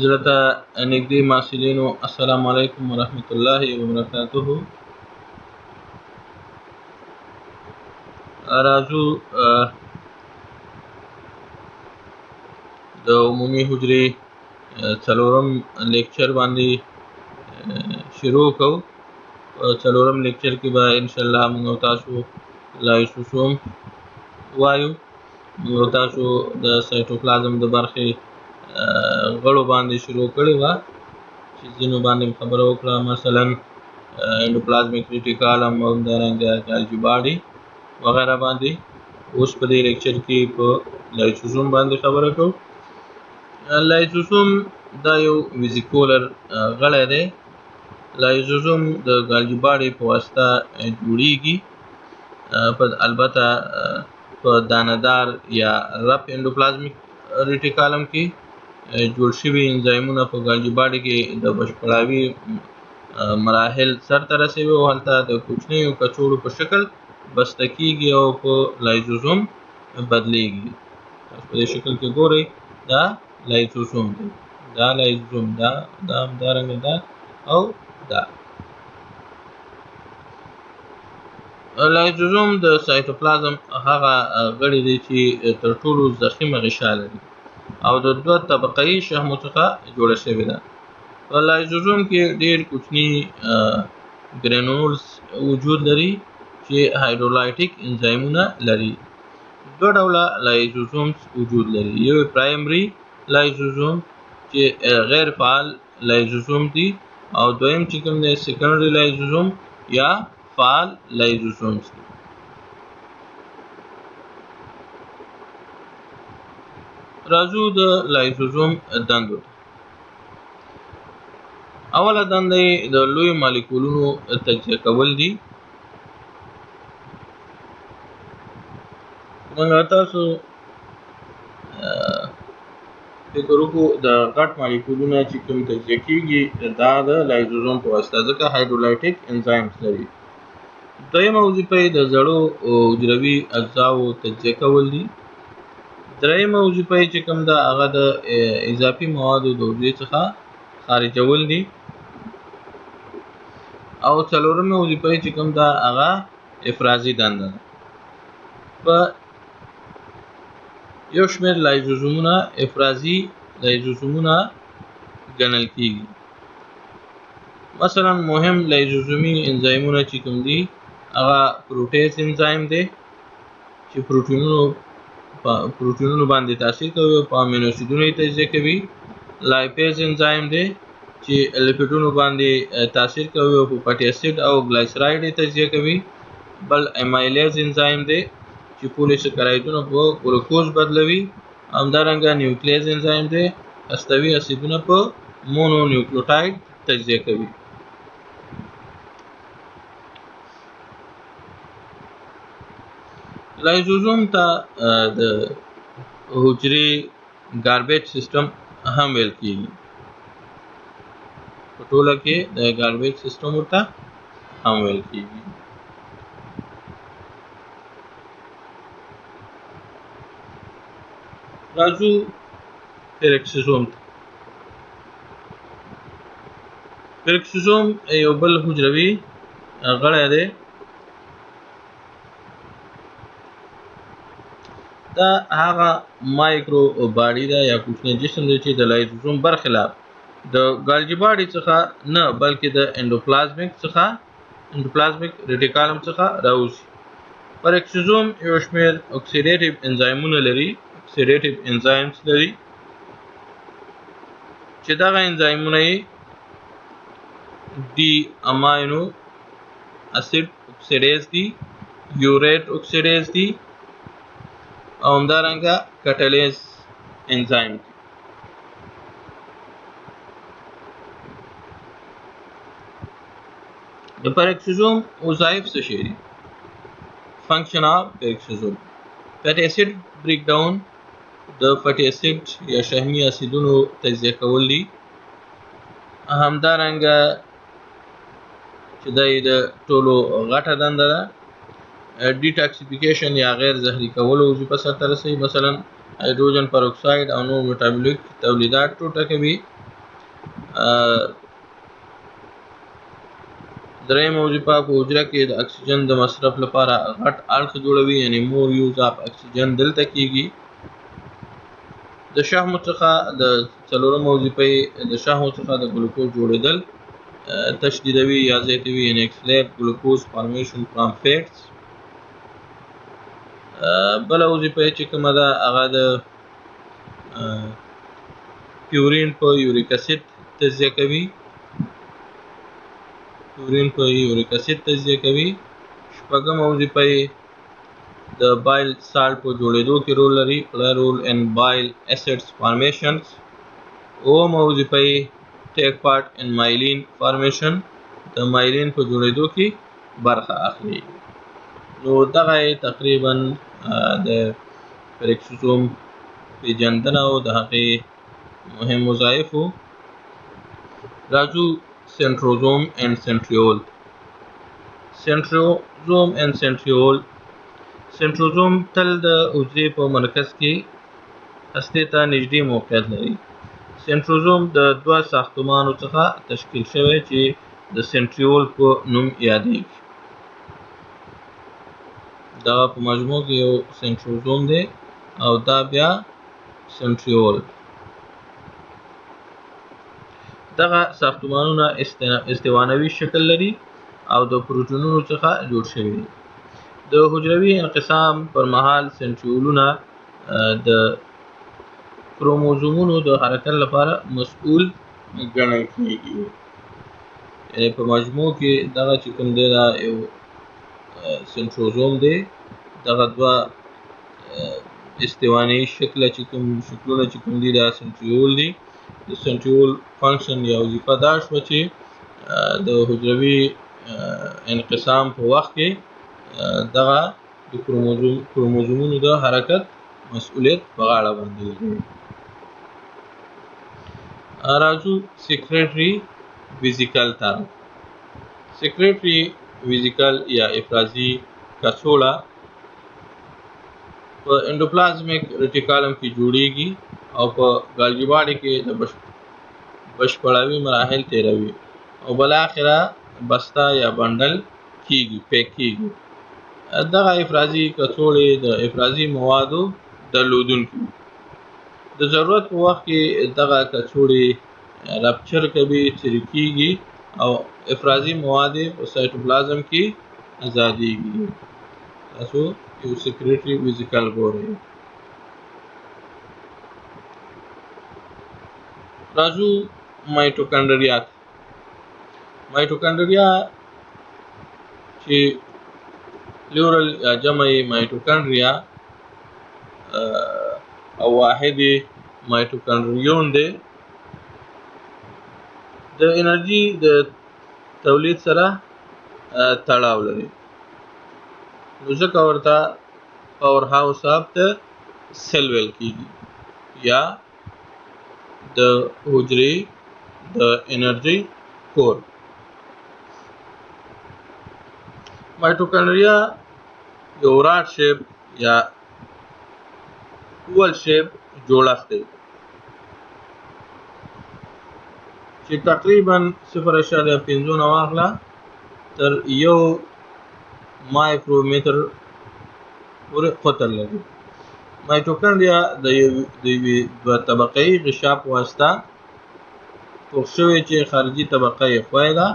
زړه ته نږدې محصلینو السلام علیکم ورحمة الله وبرکاته. راځو د عمومي حجرې څلورم لیکچر باندې شروع کوو. څلورم لیکچر کې به انشاءالله موږ او تاسو لایسوسوم وایو. موږ او تاسو د سایټوپلازم د برخې غړو باندې شروع کړې وه چې ځینو باندې خبره وکړه، مثلا انډوپلازمیک ریټیکالم او همدارنګه ګالجي باډي وغیره باندې. اوس په دې لیکچر کې په لایسوسوم باندې خبره کوو. لایسوسوم دا یو ویزیکولر غړی دی. لایسوسوم د ګالجي باډي په واسطه جوړیږي، البته په دانه‌دار یا رف انډوپلازمیک ریټیکالم کې جوړ شوي انزایمونه په ګالجي باډي کې د بشپړاوي مراحل سرته رسوي او هلته د کوچنیو کڅوړو په شکل بسته کیږي او په لایزوسوم بدلیږي. تاسو په دې شکل کې ګورئ، دا لایزوسوم دی، دا لایزوسوم، دا همدارنګه دا او دا. لایزوسوم د سایټوپلازم هغه غړي دی چې تر ټولو ضخیمه غشا لري او د دوه طبقه‌ایي شحمو څخه جوړه شوې ده. په لایزوسوم کې ډېر کوچني ګرینولز وجود لري چې هایدرولایټیک انزایمونه لري. دوه ډوله لایزوسومز وجود لري، یو پرایمري لایزوسوم چې غیر فعال لایزوسوم دي، او دویم چې کوم دی سیکنډري لایزوسوم یا فعال لایزوسومز دي. راځو د لایزوسوم دندو ته. اوله دنده یې د لویو مالیکولونو تجزیه کول دي. موږ تاسو فکر وکړو د غټ مالیکولونه چې کوم تجزیه کیږي دا د لایزوسوم په واسطه، ځکه هایدرولایټیک انزایمز لري. دویمه وظیفه یې د زړو حجروي اجزاو تجزیه کول دي. دریمه وظیفه یې چې کوم ده هغه د اضافي موادو د حجرې څخه خارجول دي. او څلورمه وظیفه یې چې کوم ده هغه افرازي دنده ده. په یو شمېر لایزوسومونه افرازي لایزوسومونه ګڼل کېږي. مثلا مهم لایزوسومي انزایمونه چې کوم دي هغه پروټیز انزایم دی چې پروټینونو باندې تاثیر کوي او په امینو اسیدونو یې تجزیه کوي. لایپیز انزایم دی چې لیپیډونو باندې تاثیر کوي او په فیټي اسید او ګلایسرایډ یې تجزیه کوي. بل امایلیز انزایم دی چې پولیسکرایډونه په ګلوکوز بدلوي. همدارنګه نیوکلیز انزایم دی هستوي اسیدونه په مونو نیوکلیوټاید تجزیه کوي. لایزوسوم ته د حجرې ګاربیج سیستم هم ویل کېږي. په ټوله کې د ګاربیج سیستم ورته هم ویل کېږي. راځو پیرکسوسوم ته. پیرکسوسوم یو بل حجروي غړی دی. دا هغه مایکرو باډي ده یا کوچنی جسم دی چې د لایزوسوم برخلاف د ګالجي باډي څخه نه بلکې د انډوپلازمیک ریټیکالم څخه راوځي. پیرکسوسوم یو شمېر اکسیډیټیو انزایمونه لري، اکسیډیټیو انزایمز لري چې دغه انزایمونه یې ډي اماینو اسید اکسیډیز دي، یوریټ اکسیډیز دي او همدارنګه کټلیز انزایم دي. د پیرکسوسوم وظایف څه شی دي؟ فنکشن اف پیرکسوسوم: فیټي اسید بریک ډاون، د فیټي اسید یا شحمي اسیدونو تجزیه کول دي. همدارنګه چې دا یې د ټولو غټه دنده ده، ډیټاکسیفیکیشن یا غیر زهري کولو وظیفه سرته رسوي. مثلا هایدروجن پروکساید او نور میټابولیک تولیدات ټوټه کوي درېیمه وظیفه په حجره کې د اکسیجن د مصرف لپاره غټ اړخ جوړوي، یعنی مور یوز اف اکسیجن دلته کیږي. د شحمو څخه د څلورمه وظیفه د شحمو څخه د ګلوکوز جوړېدل تشدیدوي یا زیاتوي، یعنی اکسلریټ ګلوکوز فارمیشن فرام فیټس. بله وظیفه چې کومه ده هغه د پیورین په یوریک اسید تجزیه کوي. شپږمه وظیفه د بایل سالټ په جوړېدو کې رول لري، پلای رول ان بایل اسیډز فارمیشنز. اومه وظیفه ټیک پارټ ان مایلین فارمیشن، د مایلین په جوړېدو کې برخه اخلي. نو دغه تقریبا د پریکسوزوم پیژندنه او د هغې مهم وظایفو. راځو سنټروزوم اینډ سنټریول. سنټروزوم تل د حجرې په مرکز کې هستې ته نږدې موقعیت لري. سنټروزوم د دوه ساختمانو څخه تشکیل شوی چې د سنټریول په نوم یادیږي. دغه په مجموع کې یو سنټروزوم دی او دا بیا سنټریول. دغه ساختمانونه استوانوي شکل لري او د پروټینونو څخه جوړ شوي دي. د حجروي انقسام پر مهال سنټریولونه د کروموزومونو د حرکت لپاره مسؤل ګڼل کېږي. یعنې په مجموع کې دغه چې کوم دی دا یو سنټروزوم دی. دغه دوه استواني شکلونه چې کوم دي دا سنټریول دي. د سنټریول فنکشن یا وظیفه دا شوه چې د حجروي انقسام په وخت کې دغه د کروموزومونو د حرکت مسؤلیت په غاړه باندې لري. راځو سیکریټري ویزیکل ته. سیکریټري ویزیکل یا افرازي کڅوړه په انډوپلازمیک ریټیکولم کې جوړیږي او په ګالجي باډي کې د بشپړوي مراحل تیروي او بالاخره بسته یا بنډل پیک کیږي. دغه افرازي کڅوړې د افرازي موادو درلودونکي. د ضرورت په وخت کې دغه کڅوړې رپچر کوي، څیرې کیږي او افرازي مواد په سایټوپلازم کې ازادیږي. تاسو یو سیکریټري ویزیکل ګورئ. راځو مایټوکانډریا. مایټوکانډریا چې پلورل یا جمع یې مایټوکانډریا او واحد یې مایټوکانډریون دی، د انرژي د تولید سره تړاو لري. نو ځکه ورته پاور هاوس اف د سیل ویل کېږي یا د حجرې د انرژي کور. مایټوکانډریا یو راډ شیپ یا اول شیپ جوړښت دی چې تقریبا 0.5 نه واخله تر 1 مایکرومتر پورې قطر لري. مایټوکانډریا د یوې دوه طبقه‌یي غشا په واسطه پوښ شوی چې خارجي طبقه یې ښویه ده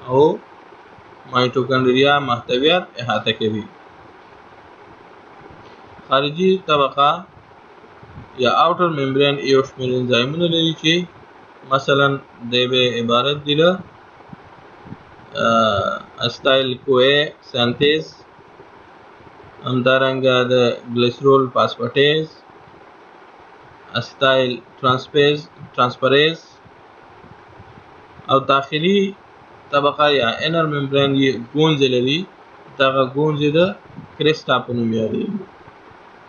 او مایټوکانډریا محتویات احاطه کوي. خارجي طبقه یا اوټر ممبرین یو شمېر انزایمونه لري چې مثلا دی به عبارت دي له اسټایل کوې سانتیز، همدارنګه د ګلیسرول فاسفاټیز، اسټایل ترانسفریز او داخلي طبقه یا انر ممبرین یې ګونځې لري. دغه ګونځې د کریسټا په نوم یادېږي.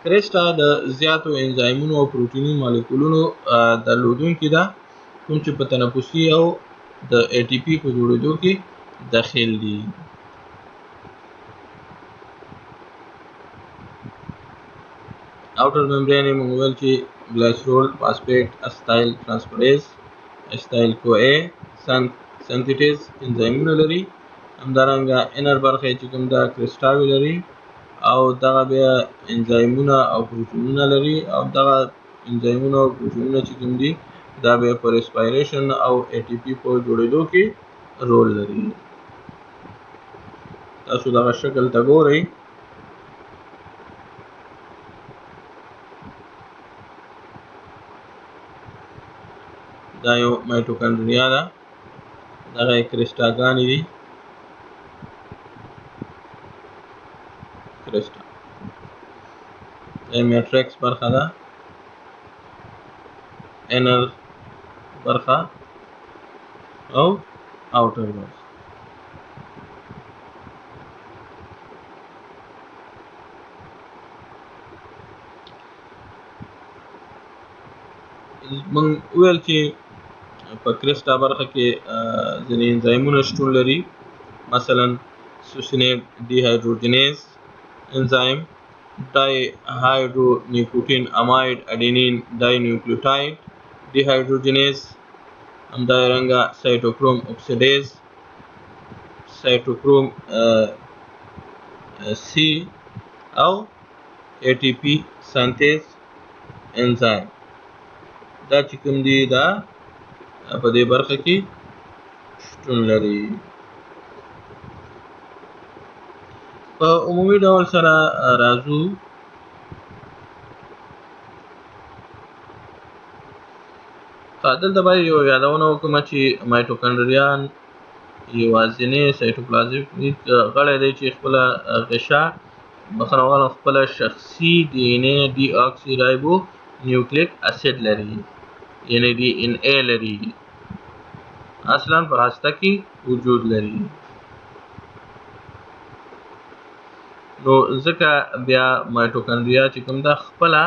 کریسټا د زیاتو انزایمونو او پروټیني مالیکولونو درلودونکې ده کوم چې په تنفسي او د ای ټي پي په جوړېدو کې دخیل دي. اوټر ممبرین یې موږ ویل چې ګلیسرول فاسفیټ اسټایل ترانسفریز اسټایل کو ا سنتیټیز انزایمونه لري، همدارنګه انر برخه چې کوم دا کرسټاوي لري او دغه بیا انزایمونه او پروتینونه لري، او دغه انزایمونه او پروتینونه چې کوم دي دا بیا په ریسپایریشن او ای ټي پی په جوړېدو کې رول لري. تاسو دغه شکل ته ګورئ. دا یو مایټوکاندریا ده، دغه کرسټاګانې دي، کرسټا میټریکس برخه ده، انر برخه او اوټر برخه. موږ ویل چې په کرسټا برخه کې ځینې انزایمونه شتون لري، مثلا سوسینیټ ډي هایدروجنیز انزایم، ډای هایدرونیکوټین اماید اډینین ډای نیوکلیوټاید ډي هایدروجنیز، همدارنګه سایټوکروم اکسیډیز، سایټوکروم سی او ای ټي پی سنتیز انزایم. دا چې کوم دي دا په دې برخه کې شتون لري. په عمومي ډول سره راځو دلته باید یو یادونه وکړم چې مایټوکاندریان یوازینی سایټوپلازمیک غړی دی چې خپله غشا خپله شخصي ډي ان اے ډي اکسي رایبو نیوکلیک اسید لري، یعنی ډي ان اے لري، اصلا په هسته کې وجود لري. نو ځکه بیا مایټوکاندریا چې کوم ده خپله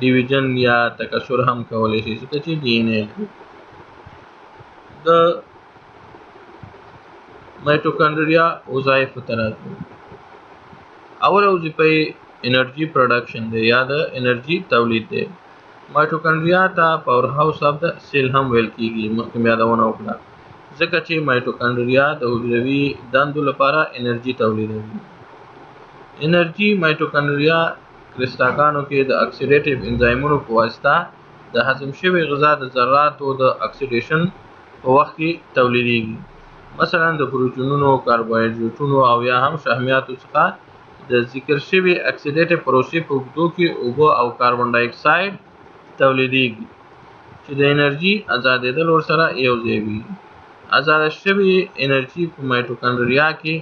ډیویژن یا تکثر هم کولی شي، ځکه چې ډي ان اے لري. د مایټوکاندریا وظایفو ته راځو. اوله وظیفه یې انرژي پروډکشن دی یا د انرژي تولید دی. مایټوکاندریا ته پاور هاوس اف د سیل هم ویل کېږي، مخکې مې یادونه وکړه، ځکه چې مایټوکاندریا د حجروي دندو لپاره انرژي تولیدوي. انرژي مایټوکاندریا کرسټاګانو کې د اکسیډیټیو انزایمونو په واسطه د هضم شوې غذا د ذراتو د اکسیډیشن په وخت کې تولیدېږي، مثلا د پروټینونو، کاربوهایډریټونو او یا هم شحمیاتو څخه د ذکر شوي اکسیډیټیو پروسې په اوږدو کې اوبه او کاربن ډای اکساید تولیدېږي چې د انرژي ازادېدل ورسره یو ځای وي. ازاده شوې انرژي په مایټوکاندریا کې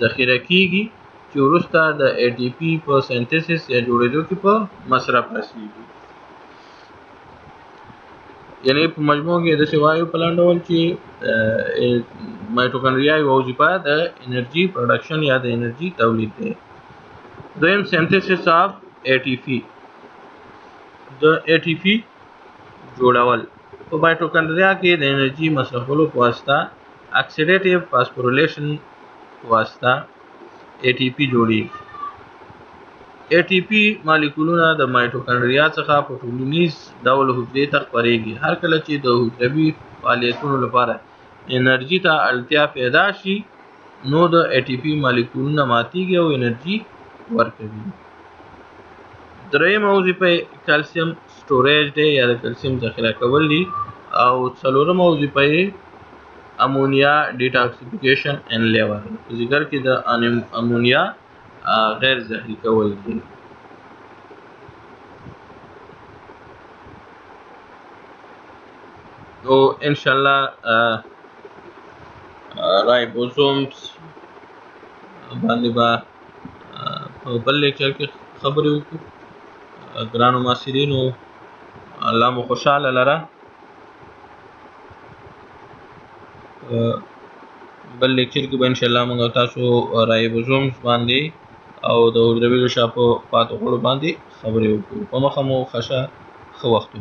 ذخیره کېږي چې وروسته د ای ټي پي په سنتیسس یا جوړېدو کې په مصرف رسېږي. یعنې په مجموع کې داسې وایو په لنډ ډول چې مایټوکاندریا یوه وظیفه د انرژي پروډکشن یا د انرژي تولید دی. دویم سنتیسس اف ای ټي پي، د ای ټي پي جوړول. په مایټوکاندریا کې د انرژي مصرفولو په واسطه اکسیډیټیو فاسفوریلیشن په واسطه ای ټي پي جوړېږي. ای ټي پي مالیکولونه د مایټوکاندریا څخه په ټولنیز ډول حجرې ته خپرېږي. هر کله چې د حجروي فعالیتونو لپاره انرژي ته اړتیا پیدا شي نو د ای ټي پي مالیکولونه ماتېږي او انرژي ورکوي. دریمه وظیفه کلسیم سټوریج دی یا د کلسیم ذخیره کول دي، او څلورمه وظیفه یې امونیا ډیټاکسیفیکیشن ان لیور، په ځیګر کې د امونیا غیر زهري کول دي. نو انشاءالله رایبوزومز باندې به په بل لیکچر کې خبرې وکړو. ګرانو محصلینو، الله مو خوشحاله لره. بل لیکچر کې به انشاءالله موږ تاسو رایبوزومز باندې او د حجروي غشا په پاتې غړو باندې خبرې وکړو. په مخه مو ښه وخت.